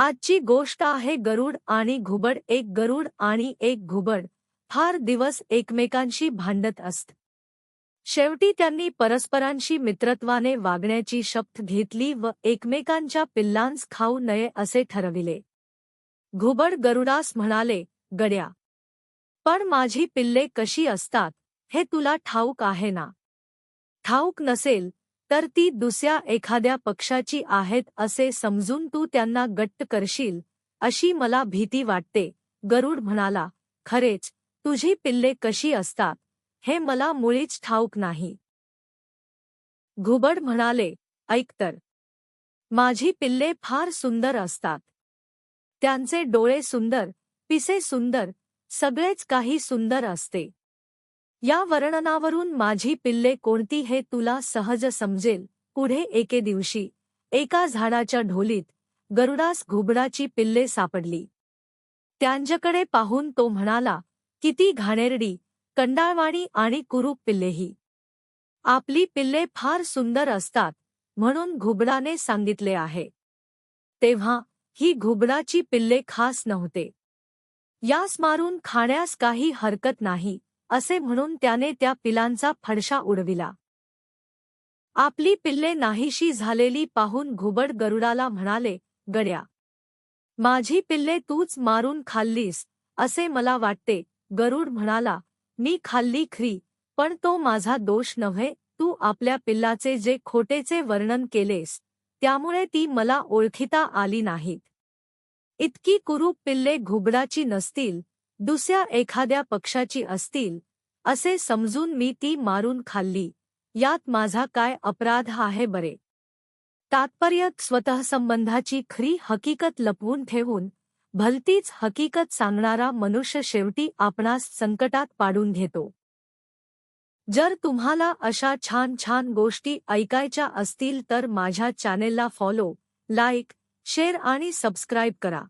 आजची गोष्ट आहे गरुड आणि घुबड. एक गरुड आणि एक घुबड फार दिवस एकमेकांशी भांडत असत. शेवटी त्यांनी परस्परांशी मित्रत्वाने वागण्याची शपथ घेतली व एकमेकांच्या पिल्लांस खाऊ नये असे ठरविले. घुबड गरुडास म्हणाले, गड्या, पण माझी पिल्ले कशी असतात हे तुला ठाऊक आहे ना? ठाऊक नसेल तर ती दुसऱ्या एखाद्या पक्षाची आहेत असे समजून तू त्यांना गट्ट करशील अशी मला भीती वाटते. गरुड म्हणाला, खरेच तुझी पिल्ले कशी असतात हे मला मुळीच ठाऊक नाही. घुबड म्हणाले, ऐक तर, माझी पिल्ले फार सुंदर असतात. त्यांचे डोळे सुंदर, पिसे सुंदर, सगळेच काही सुंदर असते. या वर्णनावरून माझी पिल्ले कोणती हे तुला सहज समजेल. पुढे एके दिवशी एका झाडाच्या ढोलीत गरुडास घुबडाची पिल्ले सापडली. त्यांच्याकडे पाहून तो म्हणाला, किती घाणेरडी, कंडाळवाणी आणि कुरूप पिल्लेही. आपली पिल्ले फार सुंदर असतात म्हणून घुबडाने सांगितले आहे. तेव्हा ही घुबडाची पिल्ले खास नव्हते. यास मारून खाण्यास काही हरकत नाही असे म्हणून त्याने त्या पिलांचा फडशा उडविला. आपली पिल्ले नाहीशी झालेली पाहून घुबड गरुडाला म्हणाले, गड्या, माझी पिल्ले तूच मारून खाल्लीस असे मला वाटते. गरुड म्हणाला, मी खाल्ली खरी, पण तो माझा दोष नव्हे. तू आपल्या पिल्लाचे जे खोटेचे वर्णन केलेस त्यामुळे ती मला ओळखिता आली नाहीत. इतकी कुरूप पिल्ले घुबडाची नसतील, दुसऱ्या एखाद्या पक्षाची असतील असे समजून मी ती मारून खाल्ली. यात माझा काय अपराध आहे बरे? तात्पर्य, स्वतःसंबंधाची खरी हकीकत लपवून ठेवून भलतीच हकीकत सांगणारा मनुष्य शेवटी आपणास संकटात पाडून घेतो. जर तुम्हाला अशा छान छान गोष्टी ऐकायच्या असतील तर माझ्या चॅनेलला फॉलो, लाईक, शेअर आणि सबस्क्राईब करा.